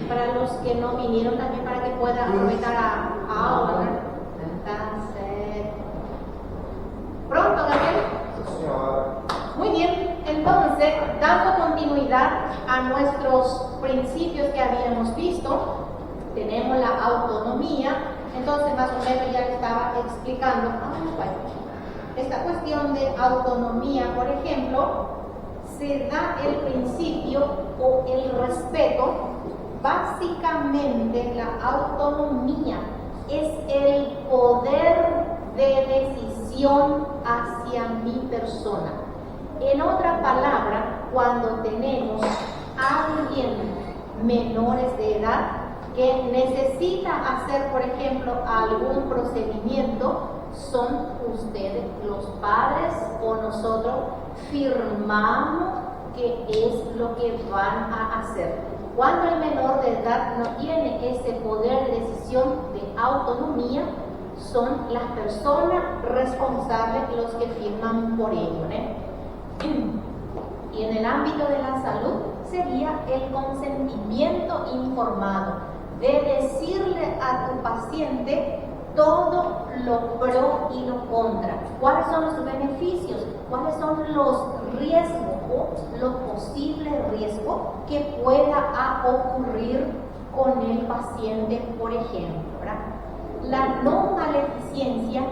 Para los que no vinieron también, para que puedan aprovechar a Oliver. ¿Pronto, Gabriel? Muy bien, entonces, dando continuidad a nuestros principios que habíamos visto, tenemos la autonomía. Entonces, más o menos ya le estaba explicando esta cuestión de autonomía. Por ejemplo, se da el principio o el respeto. Básicamente, la autonomía es el poder de decisión hacia mi persona. En otra palabra, cuando tenemos a alguien menores de edad que necesita hacer, por ejemplo, algún procedimiento, son ustedes, los padres o nosotros, firmamos que es lo que van a hacer. Cuando el menor de edad no tiene ese poder de decisión de autonomía, son las personas responsables los que firman por ello, Y en el ámbito de la salud sería el consentimiento informado, de decirle a tu paciente todo lo pro y lo contra, cuáles son los beneficios, cuáles son los riesgos o los posibles riesgos que pueda ocurrir con el paciente, por ejemplo, ¿verdad? La no maleficencia,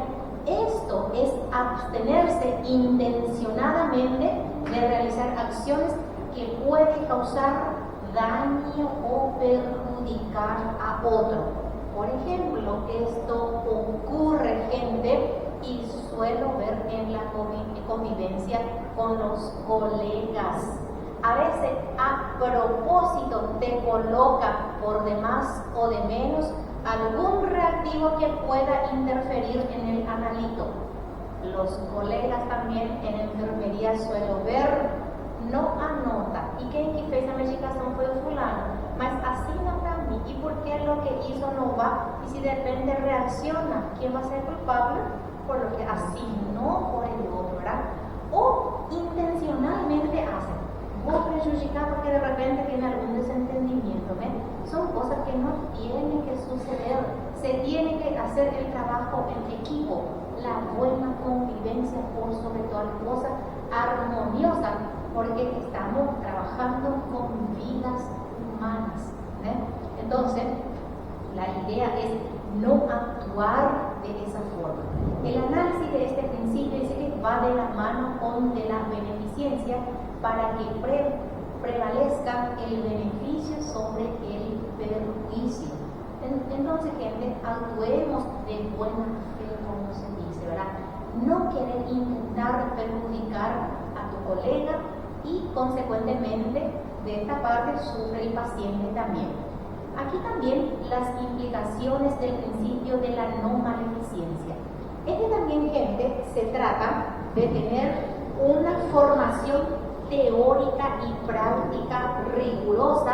esto es abstenerse intencionadamente de realizar acciones que pueden causar daño o perjudicar a otro. Por ejemplo, esto ocurre, gente, y suelo ver en la convivencia con los colegas. A veces, a propósito, te coloca por de más o de menos algún reactivo que pueda interferir en el analito. Los colegas también en enfermería suelo ver, no anota. ¿Y qué fez a medicación fue fulano? Mas así no para mí. ¿Y por qué lo que hizo no va? Y si de repente reacciona, ¿quién va a ser culpable? Por lo que así, no por el otro, ¿verdad? O intencionalmente hacen. Vos perjudicar porque de repente tiene algún desentendimiento, ¿ven? Son cosas que no tienen que suceder. Se tiene que hacer el trabajo en equipo, la buena convivencia por sobre todas las cosas, armoniosa, porque estamos trabajando con vidas humanas, Entonces, la idea es no actuar de esa forma. El análisis de este principio dice que va de la mano con de la beneficencia para que prevalezca el beneficio sobre el perjuicio. Entonces, gente, actuemos de buena fe, como se dice, ¿verdad? No querer intentar perjudicar a tu colega y, consecuentemente, de esta parte sufre el paciente también. Aquí también las implicaciones del principio de la no maleficencia. También, gente, se trata de tener una formación teórica y práctica rigurosa,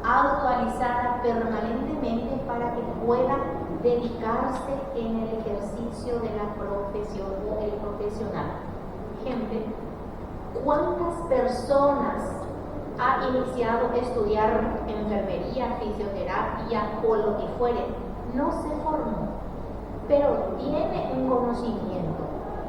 actualizada permanentemente para que pueda dedicarse en el ejercicio de la profesión o el profesional. Gente, ¿cuántas personas ha iniciado a estudiar enfermería, fisioterapia o lo que fuere? No se formó, pero tiene un conocimiento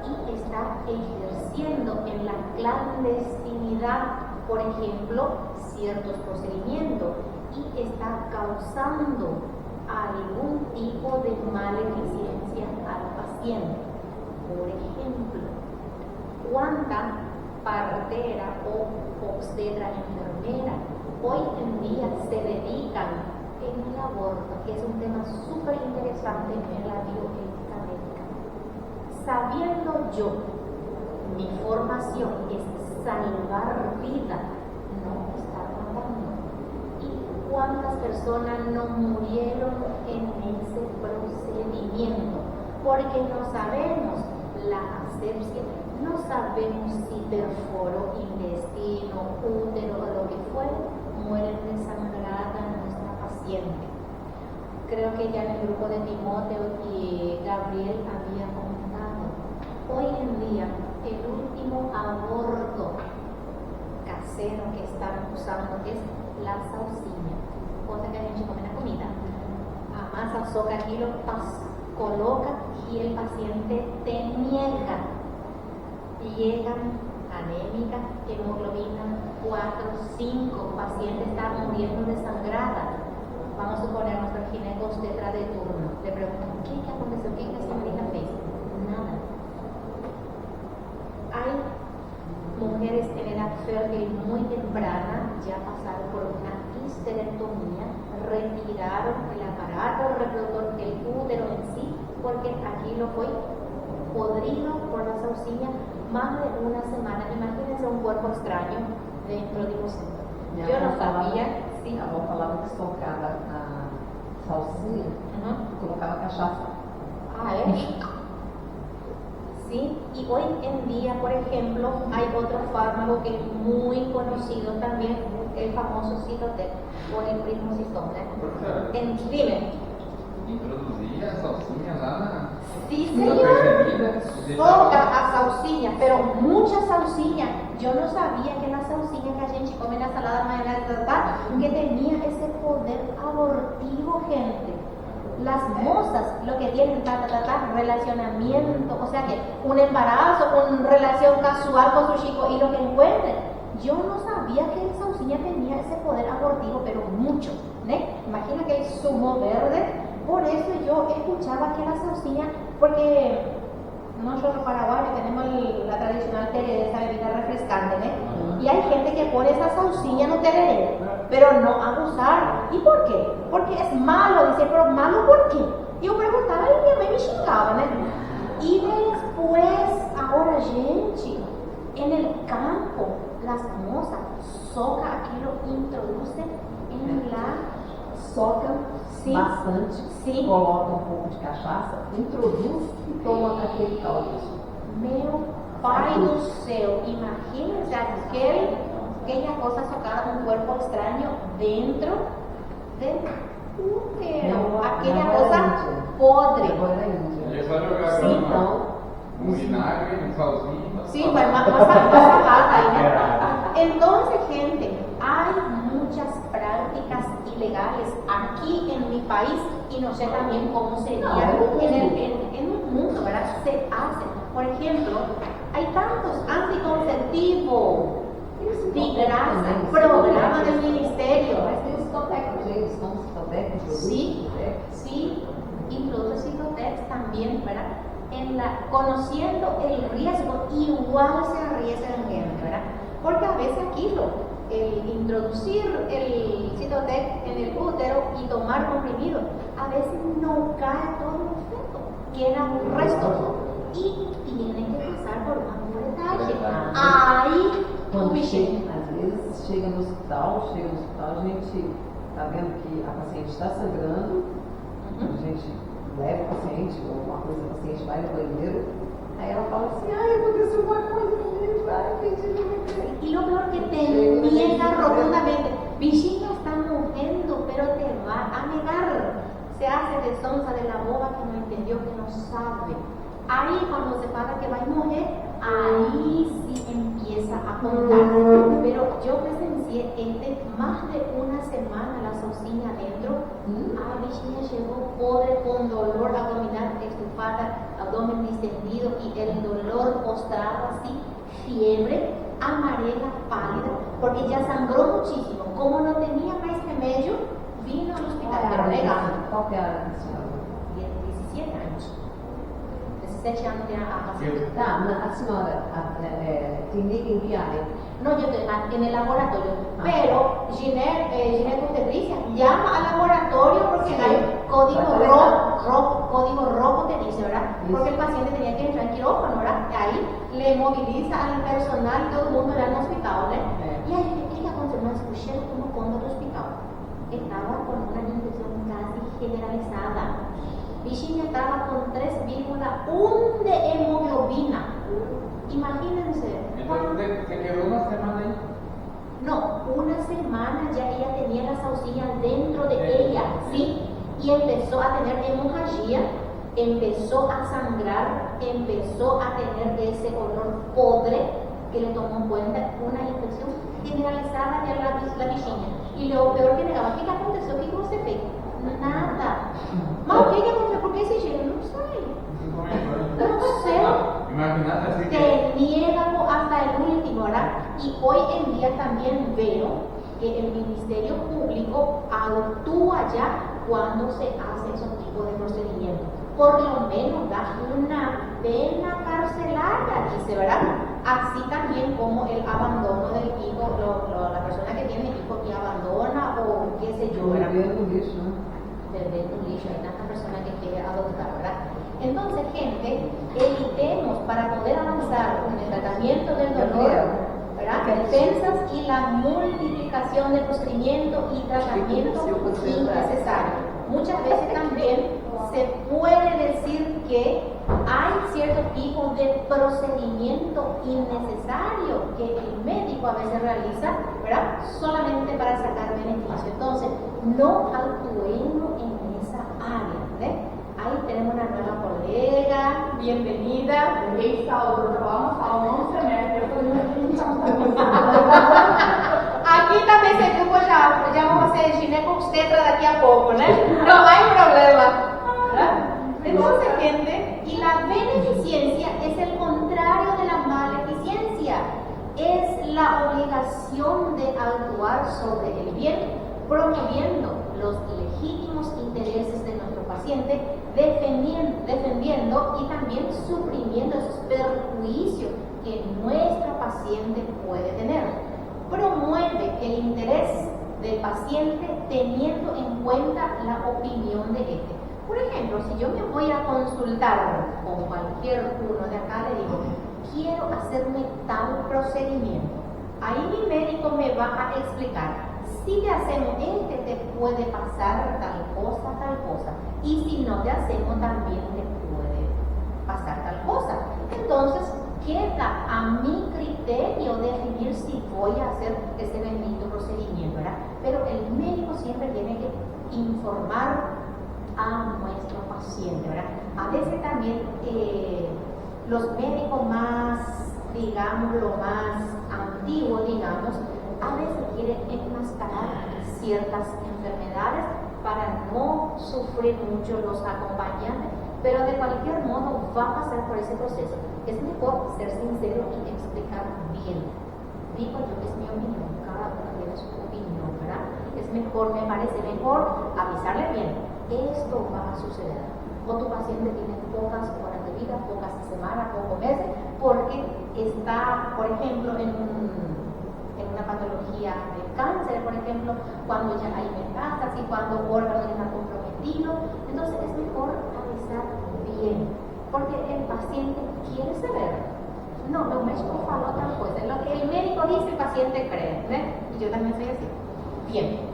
y está ejerciendo en la clandestinidad, por ejemplo, ciertos procedimientos y está causando algún tipo de maleficencia al paciente. Por ejemplo, ¿cuánta partera o obstetra enfermera hoy en día se dedican en el aborto, que es un tema súper interesante en la bioética médica? Sabiendo yo, mi formación es salvar vida, no estar matando. ¿Y cuántas personas no murieron en ese procedimiento? Porque no sabemos la asepsia, no sabemos si perforó intestino, útero o lo que fuera, muere desangrada nuestra paciente. Creo que ya en el grupo de Timoteo y Gabriel había comentado, hoy en día el último aborto casero que están usando es la saucina, cosa que en soca aquí, lo coloca y el paciente te niega. Llegan anémica, hemoglobina 4, 5, paciente está muriendo desangrada. Vamos a suponer a nuestro ginecobstetra de turno. Le preguntan, ¿qué aconteció? ¿Qué señorita fez? Nada. Hay mujeres en edad fértil muy temprana, ya pasaron por una histerectomía, retiraron el aparato reproductor, el útero en sí, porque aquí lo fue podrido por la saucilla más de una semana. Imagínense un cuerpo extraño dentro de você. Eu não sabia. Sim. A avó falava que socava a salsinha, colocava cachaça. Ah, ¿eh? Sí, y hoy en día, por ejemplo, hay otro fármaco que es muy conocido también, el famoso Cytotec o el primocitón. Dime. Introduzia a salsinha lá na... Sí, señor. Soca a salsinha, pero mucha salsinha. Yo no sabía que la salsinha que a gente come na salada maionese que tenía ese poder abortivo, gente. Las mozas lo que tienen relacionamiento, o sea que un embarazo, una relación casual con su chico y lo que encuentren. Yo no sabía que la saucilla tenía ese poder abortivo, pero mucho, ¿no? Imagina que el zumo verde. Por eso yo escuchaba que la saucilla, porque nosotros paraguayos tenemos la tradicional tereré, esa bebida refrescante, ¿no? Y hay gente que pone esa saucilla en un tereré, pero no abusar. ¿Y por qué? Porque es malo, dice, pero malo ¿por qué? Yo preguntaba y mi mamá me chingaba, ¿no? Y después, ahora gente, en el campo, las mozas, soca aquí lo introduce en la... Soca sim, bastante, sim, coloca um pouco de cachaça, introduz e toma aquele caldo. Meu pai do céu, imagínense aquella cosa socada, un cuerpo extraño dentro del útero, aquella cosa podre. E é só jogar Sim, um vinagre, um salzinho. Sí, más aparte ahí, ¿no? Entonces, gente, hay muchas prácticas ilegales aquí en mi país y no sé también cómo sería en el mundo, ¿verdad? Se hacen. Por ejemplo, hay tantos anticonceptivos de grasa, programa del ministerio. Sí, sí, introduce Cytotec también, ¿verdad? Conociendo el riesgo, igual se arriesga la gente, ¿verdad? Porque a veces aquí el introducir el Cytotec en el útero y tomar comprimido, a veces no cae todo el efecto, queda un resto y tiene que pasar por una curetagem. Aí, Quando chega, às vezes chega no hospital, a gente está vendo que a paciente está sangrando, a gente leva o paciente, ou alguma coisa, o paciente vai no banheiro, aí ela fala assim, aconteceu uma coisa comigo, y lo peor que te niega rotundamente, Virginia está muriendo, pero te va a negar, se hace de sonza de la boba que no entendió, que no sabe. Ahí cuando se paga que va a morir, ahí sí empieza a contar. Pero yo presencié más de una semana la saucilla adentro. A Virginia llegó pobre con dolor abdominal, estufada, abdomen distendido y el dolor postrado así, fiebre, amarela, pálida, porque ya sangró muchísimo. Como no tenía más remedio, vino al hospital, pero negado. Qual que é a senhora? 17 anos. 17 anos tem a paciente. Tá, a senhora, clínica em que área? No, yo estoy en el laboratorio, pero ginecobstetricia llama al laboratorio porque hay código rojo te dice, ¿verdad? Porque el paciente tenía que entrar en quirófano, ¿verdad? Ahí le moviliza al personal y todo el mundo era en el hospital, ¿verdad? Y ahí, ¿qué aconteceu? Mas escuché como conta do hospital. Estaba con una infección casi generalizada. Virginia estaba con 3,1 de hemoglobina. Imagínense. Entonces se quedó una semana ahí. No, una semana ya ella tenía la saucilla dentro de ella, ¿sí? Y empezó a tener hemorragia, empezó a sangrar, empezó a tener ese olor podre que le tomó cuenta una infección generalizada de la Virginia. Y lo peor que negaba, ¿qué aconteció? ¿Qué se fez? Nada. Mas hoy en día también veo que el Ministerio Público actúa ya cuando se hace esos tipos de procedimientos. Por lo menos da una pena carcelaria, dice, ¿verdad? Así también como el abandono del hijo, la persona que tiene hijo y abandona o qué sé yo, ¿verdad? Vendo lixo, né? Del lixo, hay tantas personas que quieren adoptar, ¿verdad? Entonces, gente, evitemos para poder avanzar en el tratamiento del dolor, ¿verdad? Defensas y la multiplicación de procedimientos y tratamientos innecesarios. Muchas veces también se puede decir que hay cierto tipo de procedimiento innecesario que el médico a veces realiza, ¿verdad? Solamente para sacar beneficio. Entonces, no actuemos en esa área, ¿verdad? Ahí tenemos una nueva colega, bienvenida. Vamos a 11 metros. Aquí también ese grupo ya vamos a hacer gineco-obstetra de aquí a poco, ¿no? No hay problema. Entonces, gente, y la beneficencia es el contrario de la maleficencia. Es la obligación de actuar sobre el bien, promoviendo los legítimos intereses de nuestro paciente, defendiendo y también suprimiendo esos perjuicios que nuestro paciente puede tener. Promueve el interés del paciente teniendo en cuenta la opinión de este. Por ejemplo, si yo me voy a consultar con cualquier uno de acá, le digo, quiero hacerme tal procedimiento. Ahí mi médico me va a explicar, si te hacemos te puede pasar tal cosa, y si no te hacemos también te puede pasar tal cosa. Entonces, queda a mi criterio definir si voy a hacer ese bendito procedimiento, ¿verdad? Pero el médico siempre tiene que informar a nuestro paciente, ¿verdad? A veces también los médicos más, digamos, lo más antiguos, digamos, a veces quieren enmascarar ciertas enfermedades para no sufrir mucho los acompañantes, pero de cualquier modo va a pasar por ese proceso. Es mejor ser sincero y explicar bien. Digo yo, es mi opinión, cada uno tiene su opinión, ¿verdad? Es mejor, me parece mejor avisarle bien, esto va a suceder. O tu paciente tiene pocas horas de vida, pocas semanas, pocos meses, porque está, por ejemplo, en una patología de cáncer, por ejemplo, cuando ya hay metástasis, cuando órganos están comprometidos. Entonces es mejor avisar bien, porque el paciente quiere saber. No, el médico faló tal cosa. Lo que el médico dice, el paciente cree, ¿ves? Y yo también soy así. Bien.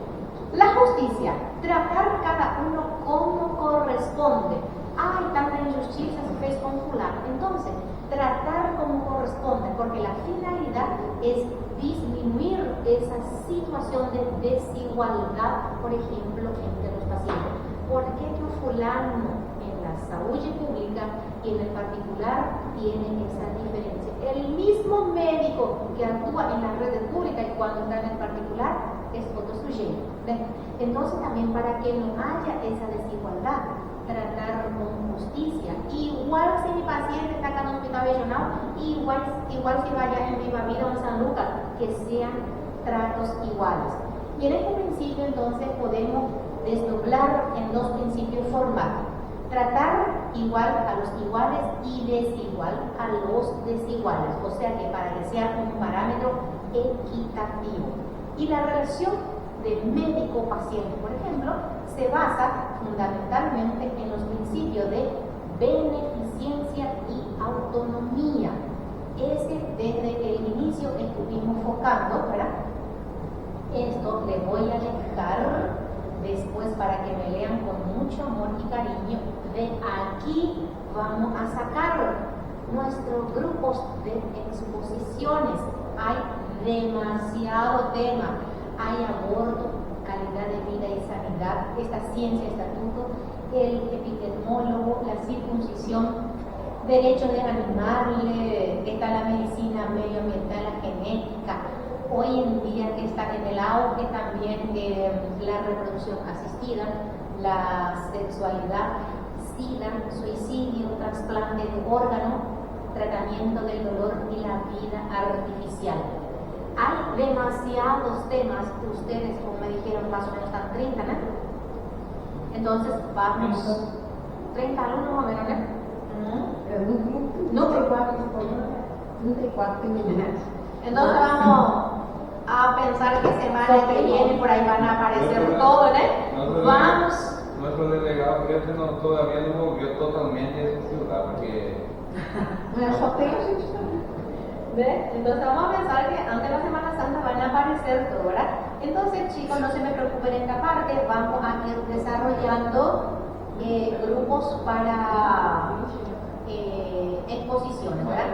La justicia, tratar cada uno como corresponde. Hay tanta injusticia se fez con fulano. Entonces, tratar como corresponde, porque la finalidad es disminuir esa situación de desigualdad, por ejemplo, entre los pacientes. ¿Por qué que fulano en la salud pública y en el particular tiene esa diferencia? El mismo médico que actúa en la red pública y cuando está en el particular es otro sujeto. Entonces también para que no haya esa desigualdad, tratar con justicia. Igual si mi paciente está acá en un hospital regional, igual si vaya en Viva Vida o en San Lucas, que sean tratos iguales. Y en este principio entonces podemos desdoblar en dos principios formales. Tratar igual a los iguales y desigual a los desiguales, o sea que para que sea un parámetro equitativo. Y la relación de médico-paciente, por ejemplo, se basa fundamentalmente en los principios de beneficencia y autonomía. Ese desde el inicio estuvimos focando, ¿verdad? Esto le voy a dejar después para que me lean con mucho amor y cariño. De aquí vamos a sacar nuestros grupos de exposiciones. Hay demasiado tema. Hay aborto, calidad de vida y sanidad, esta ciencia, estatuto, el epidemiólogo, la circuncisión, derechos de animales, está la medicina medioambiental, la genética. Hoy en día que está en el auge también la reproducción asistida, la sexualidad, SIDA, suicidio, trasplante de órganos, tratamiento del dolor y la vida artificial. hay demasiados temas que ustedes, como me dijeron, más o menos están 30, ¿no? Entonces vamos, 30 alumnos más o menos, ¿no? No 34 minutos. Entonces vamos a pensar que semana que viene por ahí van a aparecer todos, ¿no? Vamos. Nuestro delegado creo que todavía no volvió totalmente a esa ciudad, porque Só tem a gente também. ¿Ve? Entonces vamos a pensar que antes de la Semana Santa van a aparecer todo, ¿verdad? Entonces, chicos, no se me preocupen en esta parte, vamos a ir desarrollando grupos para exposiciones, ¿verdad?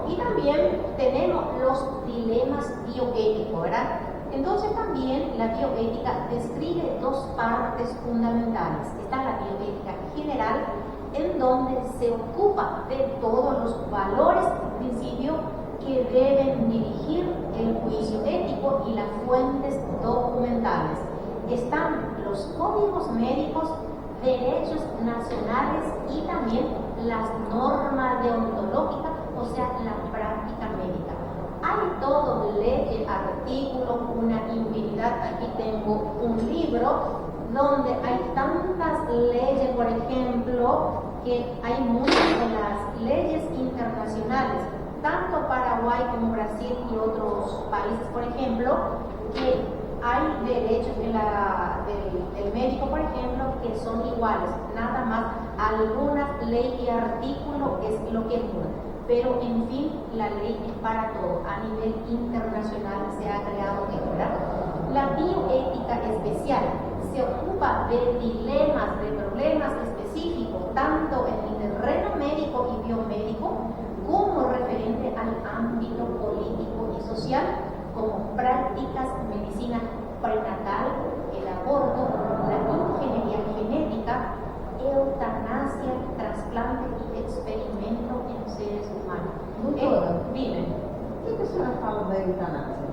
Y también tenemos los dilemas bioéticos, ¿verdad? Entonces también la bioética describe dos partes fundamentales. Está la bioética general, en donde se ocupa de todos los valores y principios que deben dirigir el juicio ético y las fuentes documentales. Están los códigos médicos, derechos nacionales y también las normas deontológicas, o sea, la práctica médica. Hay todo, leyes, artículos, una infinidad. Aquí tengo un libro donde hay tantas leyes, por ejemplo, que hay muchas de las leyes internacionales, tanto Paraguay como Brasil y otros países, por ejemplo, que hay derechos del médico, por ejemplo, que son iguales, nada más algunas leyes y artículos es lo que muda. Pero en fin, la ley es para todo. A nivel internacional se ha creado esto, ¿verdad? La bioética especial se ocupa de dilemas, de problemas específicos, tanto en el terreno médico y biomédico, como referente al ámbito político y social, como prácticas, medicina prenatal, el aborto, la ingeniería genética, eutanasia, trasplante y experimento en seres humanos. Viven. Por que a senhora fala da eutanásia?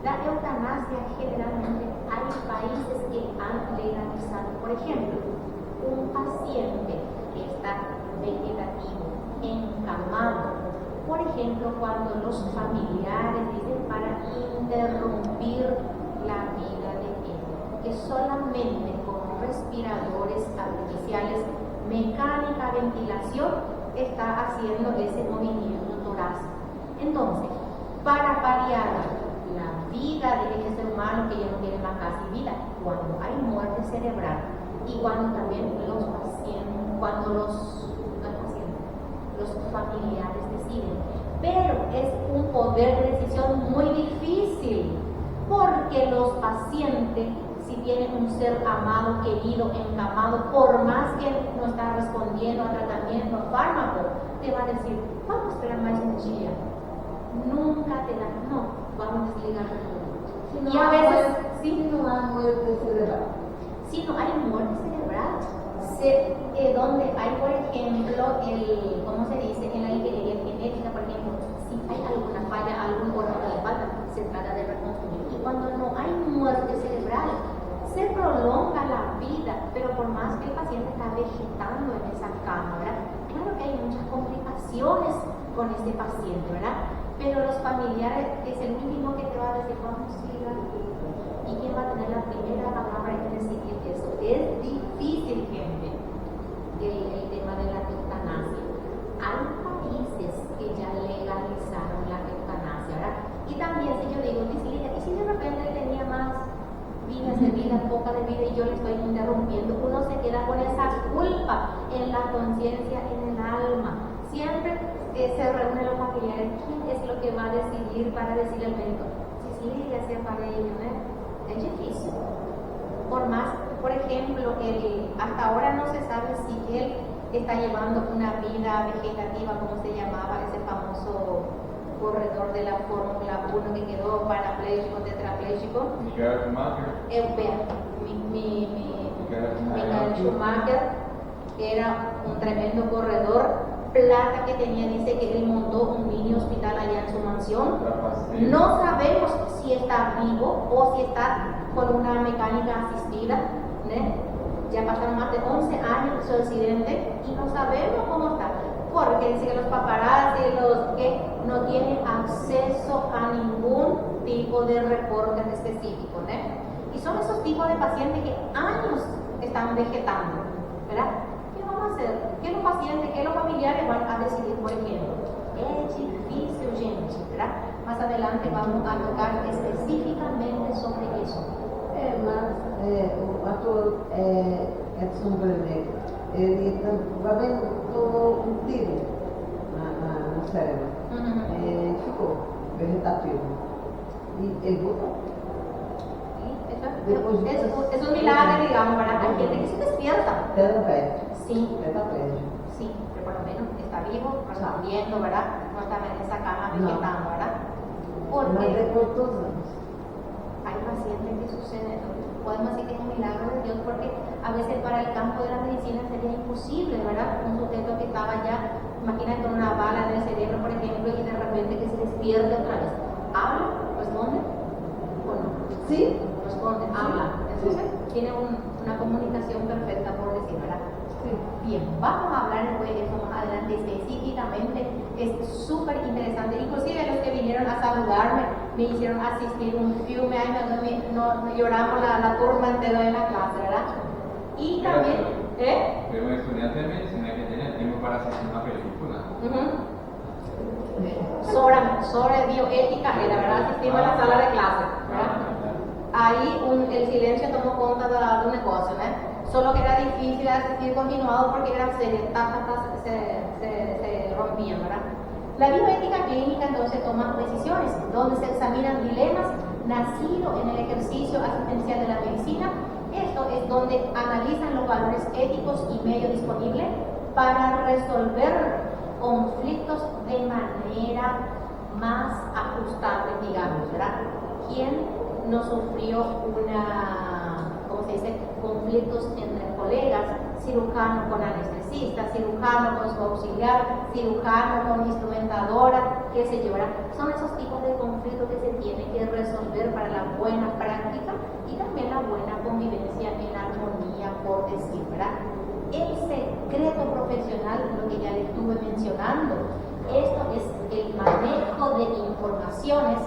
La eutanasia generalmente hay países que han legalizado. Por ejemplo, un paciente que está vegetativo, encamado, por ejemplo, cuando los familiares dicen para interrumpir la vida de él, que solamente con respiradores artificiales, mecánica, ventilación, está haciendo ese movimiento torácico. Entonces, para paliar la vida de ese ser humano que ya no tiene más casi vida, cuando hay muerte cerebral y cuando también los pacientes, los familiares deciden. Pero es un poder de decisión muy difícil, porque los pacientes, si tienen un ser amado, querido, encamado, por más que no está respondiendo a tratamiento, a fármaco, te va a decir, vamos a esperar más un día. Nunca te da, no, vamos a desligar todo. Y a veces, si não há muerte cerebral. Si no hay muerte cerebral, donde hay, por ejemplo, ¿cómo se dice? En la ingeniería genética, por ejemplo, si hay alguna falla, algún órgano que le falta, se trata de reconstruir. Y cuando no hay muerte cerebral, se prolonga la vida, pero por más que el paciente está vegetando en esa cama, ¿verdad? Claro que hay muchas complicaciones con este paciente, ¿verdad? Pero los familiares es el último que te va a decir, vamos a ir aquí. ¿Y quién va a tener la primera palabra en decir eso? Es difícil, gente, el tema de la eutanasia. Hay países que ya legalizaron la eutanasia, ¿verdad? Y también, si yo digo, ¿y si de repente él tenía más vidas de vida, poca de vida, y yo le estoy interrumpiendo? Uno se queda con esa culpa en la conciencia, en el alma. Siempre se reúnen los familiares. ¿Quién es lo que va a decidir para decirle al médico? Si Lidia sea para ellos, ¿no? Es difícil. Por más, por ejemplo, hasta ahora no se sabe si él está llevando una vida vegetativa, como se llamaba ese famoso corredor de la Fórmula 1 que quedó parapléjico, tetrapléjico. Michael Schumacher. Michael Schumacher, que era un tremendo corredor, plata que tenía, dice que él montó un mini hospital allá en su mansión. No sabemos si está vivo o si está con una mecánica asistida, ¿no? Ya pasaron más de 11 años de su accidente y no sabemos cómo está, porque dice que los paparazzi, no tiene acceso a ningún tipo de reporte específico, ¿no? Y son esos tipos de pacientes que años están vegetando, ¿verdad? ¿Qué vamos a hacer? ¿Qué los pacientes, qué los familiares van a decidir, por ejemplo? Es difícil, gente, ¿verdad? Más adelante vamos a tocar específicamente sobre eso. Mas o ator Edson Brené, ele vai vendo um tiro no cérebro. Ficou vegetativo. E ele voltou. Es un milagro, digamos, ¿verdad? Hay gente que se despierta. Sí, sí, pero por lo menos está vivo, respondiendo, ¿verdad? No está en esa cama vegetando, ¿verdad? Porque hay pacientes que suceden, podemos decir que es un milagro de Dios, porque a veces para el campo de la medicina sería imposible, ¿verdad? Un sujeto que estaba ya, imagínate, con una bala en el cerebro, por ejemplo, y de repente que se despierte otra vez. ¿Habla? ¿Responde? ¿O no? Sí. Responde, habla. Entonces, tiene una comunicación perfecta, por decir, ¿verdad? Sí. Bien, vamos a hablar después de eso más adelante específicamente. Es súper interesante. Inclusive los que vinieron a saludarme me hicieron asistir un filme, no lloramos la turma entera en la clase, ¿verdad? Y también, Pero un estudiante de medicina que tiene tiempo para asistir a una película. Sobre bioética, la verdad, asistimos a la sala de clase, ¿verdad? Ahí el silencio tomó cuenta de un negocio, ¿no? Solo que era difícil asistir continuado porque eran series, se rompían, ¿verdad? La bioética clínica entonces toma decisiones donde se examinan dilemas nacidos en el ejercicio asistencial de la medicina. Esto es donde analizan los valores éticos y medios disponibles para resolver conflictos de manera más ajustable, digamos, ¿verdad? ¿Quién no sufrió conflictos entre colegas, cirujano con anestesista, cirujano con su auxiliar, cirujano con instrumentadora, qué sé yo, ¿verdad? Son esos tipos de conflictos que se tienen que resolver para la buena práctica y también la buena convivencia en armonía, por decir, ¿verdad? El secreto profesional, lo que ya le estuve mencionando, esto es el manejo de informaciones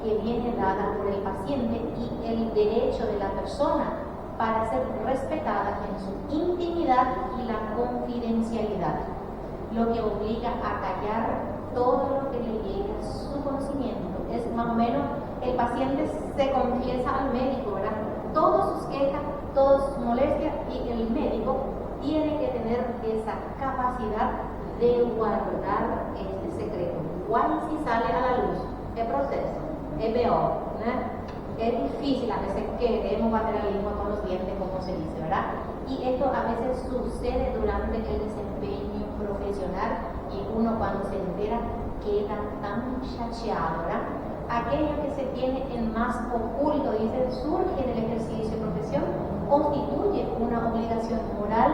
que viene dada por el paciente y el derecho de la persona para ser respetada en su intimidad y la confidencialidad, lo que obliga a callar todo lo que le llegue a su conocimiento. Es más o menos, el paciente se confiesa al médico, ¿verdad? Todas sus quejas, todas sus molestias, y el médico tiene que tener esa capacidad de guardar este secreto. ¿Cuál si sale a la luz? ¿Qué proceso? Es peor, ¿no? Es difícil a veces queremos materialismo con los dientes, como se dice, ¿verdad? Y esto a veces sucede durante el desempeño profesional y uno cuando se entera queda tan chateado, ¿verdad? Aquello que se tiene en más oculto, dicen, surge del ejercicio de profesión, constituye una obligación moral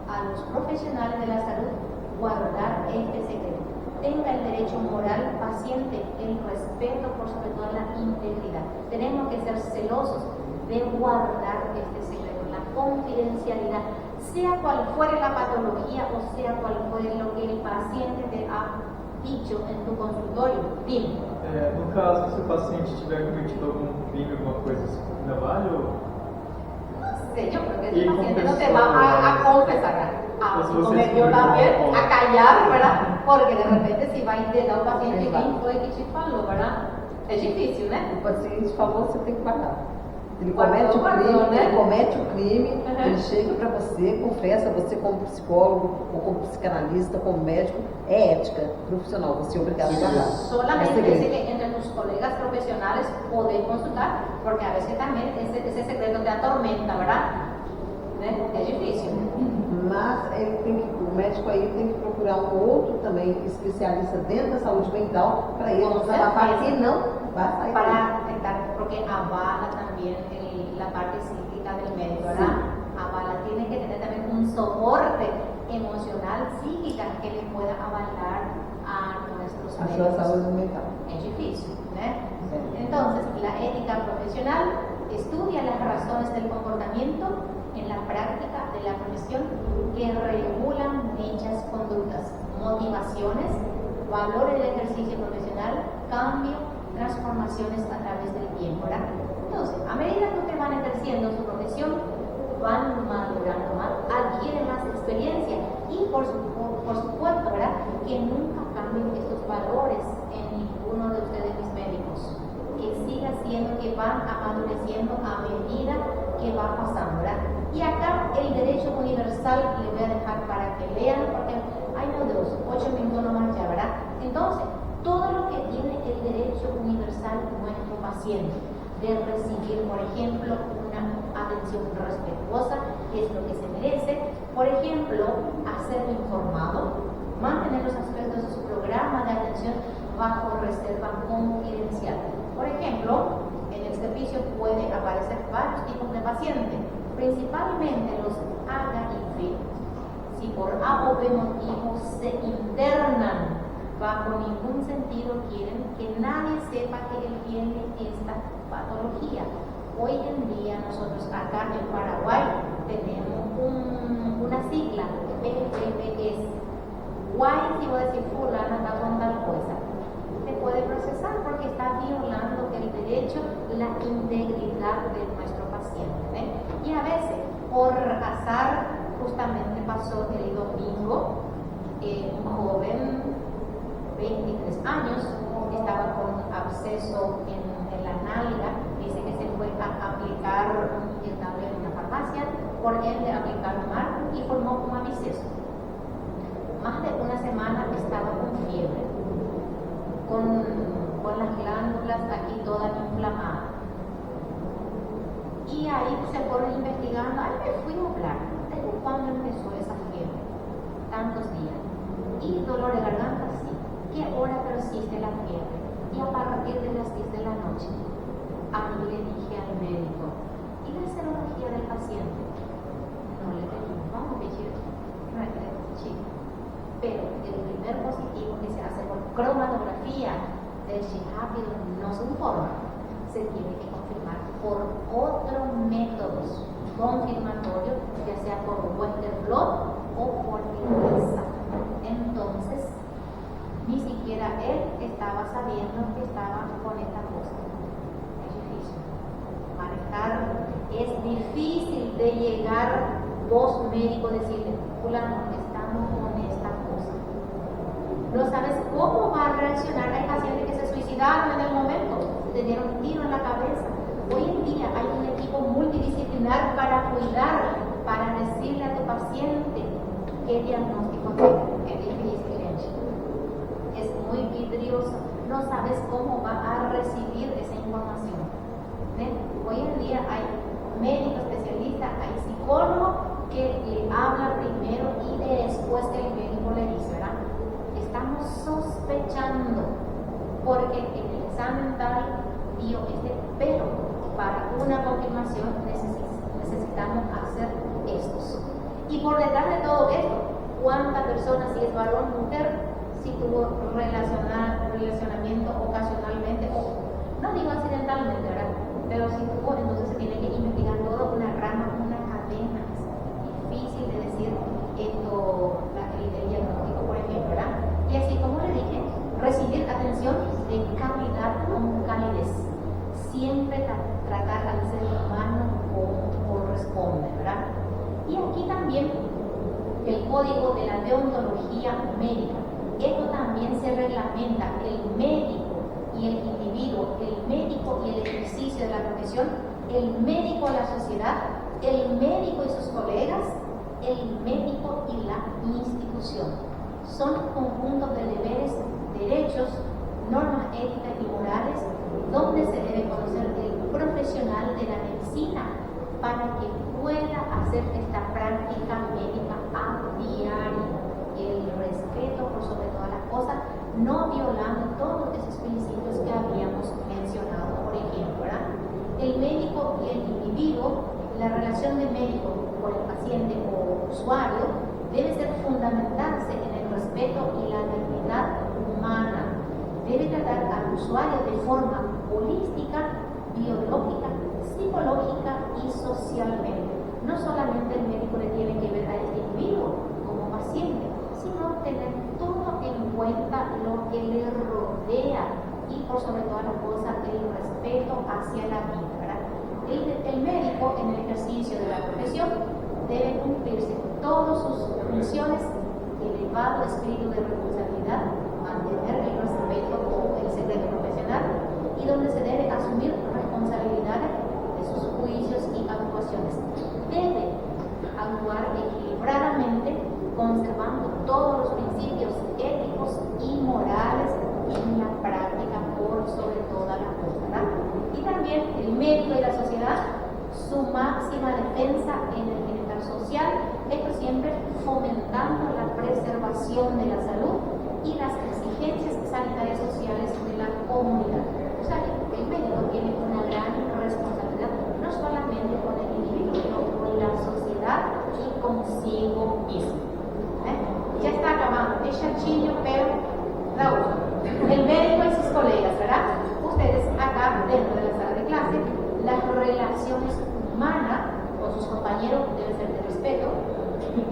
a los profesionales de la salud guardar este secreto. Tenga el derecho moral paciente, el respeto por sobre todo la integridad. Tenemos que ser celosos de guardar este secreto, la confidencialidad, sea cual fuere la patología o sea cual fuere lo que el paciente te ha dicho en tu consultorio. Dime. No caso, se o paciente tiver cometido algum crime, alguma coisa assim, ainda vale ou? No sé, yo creo que el paciente no te va a confesar. Yo también a callar, ¿verdad? Porque de repente si va a intentar un paciente, quem foi que te falou, ¿verdad? É difícil, né? O paciente falou, você tem que pagar. Ele comete o crime, ele chega para você, confessa, você como psicólogo, ou como psicanalista, como médico, é ética profissional, você é obrigado a pagar. Solamente dice que entre tus colegas profesionales podés consultar, porque a veces también ese secreto te atormenta, ¿verdad? É difícil. Mas o médico aí tem que procurar um outro também especialista dentro da saúde mental para ele não trabalhar, porque não vai sair. Para estar, porque avala también la parte psíquica del médico, ¿verdad? Avala, tiene que tener también un soporte emocional, psíquica, que le pueda avalar a nuestros a médicos. sua saúde mental. Es difícil, ¿no? Entonces, la ética profesional estudia las razones del comportamiento en la práctica de la profesión que regulan dichas conductas, motivaciones, valores del ejercicio profesional, cambio, transformaciones a través del tiempo, ¿verdad? Entonces, a medida que ustedes van ejerciendo su profesión, van madurando más, adquieren más experiencia y por supuesto, ¿verdad? Que nunca cambien estos valores en ninguno de ustedes mis médicos, que siga siendo que van amadureciendo a medida que va pasando, ¿verdad? Y acá el derecho universal le voy a dejar para que lean, porque hay no de 8 minutos nomás ya, ¿verdad? Entonces, todo lo que tiene el derecho universal nuestro paciente, de recibir, por ejemplo, una atención respetuosa, que es lo que se merece, por ejemplo, a ser informado, mantener los aspectos de su programa de atención bajo reserva confidencial. Por ejemplo, en el servicio puede aparecer varios tipos de pacientes, principalmente los haga y fe. Si por A o B motivo se internan, bajo ningún sentido quieren que nadie sepa que él tiene esta patología. Hoy en día nosotros acá en Paraguay tenemos una sigla, PPPS. Guay, si voy a decir fulana está con tal cosa, se puede procesar porque está violando el derecho, la integridad de nuestro paciente. Y a veces, por azar, justamente pasó el domingo, un joven, 23 años, estaba con absceso en la nalga, dice que se fue a aplicar un inyectable en una farmacia, por ende aplicaron mal y formó un absceso. Más de una semana estaba con fiebre, con las glándulas aquí todas inflamadas. Y ahí se fueron investigando, ahí me fui a hablar, ¿desde cuándo empezó esa fiebre? Tantos días. Y dolor de garganta, sí. ¿Qué hora persiste la fiebre? Y a partir de las 10 de la noche. Ahí le dije al médico, ¿y la serología del paciente? No le pedimos, vamos a decir, no es chico. Pero el primer positivo que se hace por cromatografía del rápido no se informa, se tiene que confirmar por otros métodos confirmatorios, ya sea por Western blot o por limpieza. Entonces, ni siquiera él estaba sabiendo que estaba con esta cosa. Es difícil manejar, es difícil de llegar vos médico decirle, fulano, estamos con esta cosa. No sabes cómo va a reaccionar. Hay pacientes que se suicidaron en el momento, se dieron un tiro en la cabeza. Hoy en día hay un equipo multidisciplinar para cuidar, para decirle a tu paciente qué diagnóstico tiene. Es difícil, gente. Es muy vidrioso. No sabes cómo va a recibir esa información. Hoy en día hay médicos especialistas, hay psicólogos que le habla primero y después el médico le dice, ¿verdad? Estamos sospechando porque en el examen tal dio pero para una confirmación necesitamos hacer estos. Y por detrás de todo esto, ¿cuántas personas, si es varón o mujer, si tuvo relacionamiento ocasionalmente, o no digo accidentalmente, ¿verdad? Pero si tuvo, entonces se tiene que investigar toda una rama, una cadena. Es difícil de decir esto, el diagnóstico, por ejemplo, ¿verdad? Y así como le dije, recibir atención de calidad con calidez. Siempre tratar al ser humano como corresponde, ¿verdad? Y aquí también el código de la deontología médica. Esto también se reglamenta el médico y el individuo, el médico y el ejercicio de la profesión, el médico y la sociedad, el médico y sus colegas, el médico y la institución. Son conjuntos de deberes, derechos, normas éticas y morales, donde se debe conocer el profesional de la medicina para que pueda hacer esta práctica médica a diario. El respeto por sobre todas las cosas, no violando todos esos principios que habíamos mencionado, por ejemplo, ¿verdad? El médico y el individuo, la relación de médico con el paciente o usuario debe ser fundamentarse en el respeto y la dignidad humana. Debe tratar al usuario de forma holística, biológica, psicológica y socialmente. No solamente el médico le tiene que ver a este individuo como paciente, sino tener todo en cuenta lo y por sobre todas las cosas el respeto hacia la vida, ¿verdad? El médico en el ejercicio de la profesión debe cumplirse todas sus funciones, elevado espíritu de responsabilidad, mantener el respeto o el secreto profesional y donde se debe asumir responsabilidades de sus juicios y actuaciones. Debe actuar equilibradamente, conservando todos los principios éticos y morales en la práctica por sobre toda la cosa, ¿verdad? Y también el médico y la sociedad, su máxima defensa en el bienestar social, esto siempre fomentando la preservación de la salud y las exigencias sanitarias sociales de la comunidad. O sea, el médico tiene una gran responsabilidad, no solamente con el individuo, sino con la sociedad y consigo mismo. Ya está acabando, es chachiño, pero la uso. El médico y sus colegas, ¿verdad? Ustedes acá dentro de la sala de clase, las relaciones humanas con sus compañeros deben ser de respeto,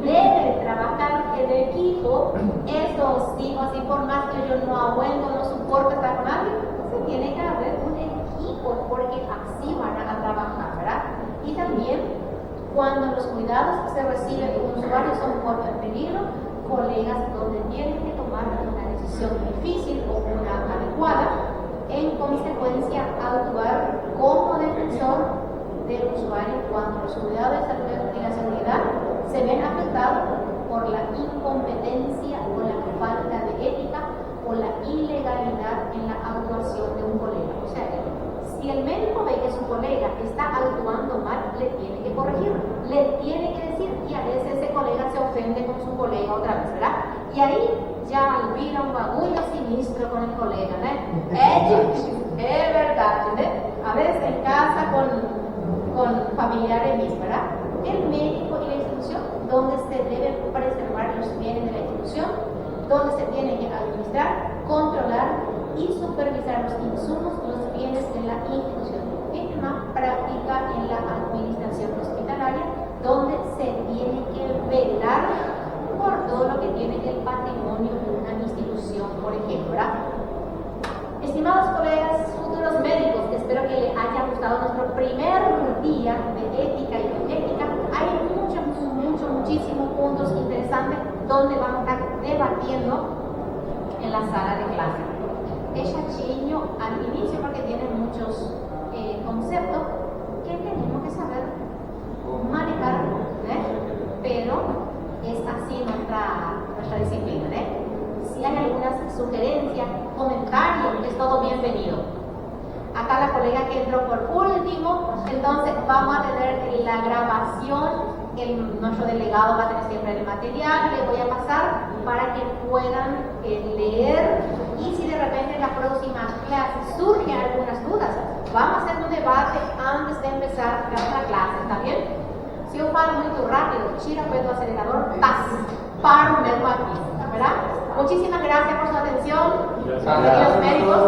deben trabajar en equipo, eso sí o sí, por más que yo no aguento, no soporto estar con alguien, se tiene que haber un equipo porque así van a trabajar, ¿verdad? Y también cuando los cuidados que se reciben de un usuario son por peligro, colegas donde tienen que tomar una decisión difícil o una adecuada, en consecuencia actuar como defensor del usuario cuando los cuidados de salud y la seguridad se ven afectados por la incompetencia o la falta de ética o la ilegalidad en la actuación de un colega. O sea, si el médico ve que su colega está actuando mal, le tiene que corregir, le tiene que decir, y a veces ese colega se ofende con su colega otra vez, ¿verdad? Y ahí ya albira un bagullo sinistro con el colega, ¿no? Es verdad, ¿no? A veces en casa con familiares mismos, ¿verdad? El médico y la institución, donde se deben preservar los bienes de la institución, donde se tiene que administrar, controlar y supervisar los insumos, los bienes de la institución. Es más práctica en la administración hospitalaria, donde se tiene que velar por todo lo que tiene el patrimonio de una institución, por ejemplo, ¿verdad? Estimados colegas, futuros médicos, espero que les haya gustado nuestro primer día de ética y bioética. Hay muchísimos puntos interesantes donde vamos a estar debatiendo en la sala de clase. Es chachiño al inicio porque tiene muchos conceptos que tenemos que saber manejar, pero es así nuestra disciplina. Si hay algunas sugerencias, comentarios, es todo bienvenido. Acá la colega que entró por último, entonces vamos a tener la grabación, nuestro delegado va a tener siempre el material, le voy a pasar para que puedan leer, y si de repente en la próxima clase surgen algunas dudas, vamos a hacer un debate antes de empezar la clase, ¿está bien? Si yo paro muy rápido, chira pues tu acelerador, paro un dedo aquí, ¿verdad? Muchísimas gracias por su atención. Queridos médicos.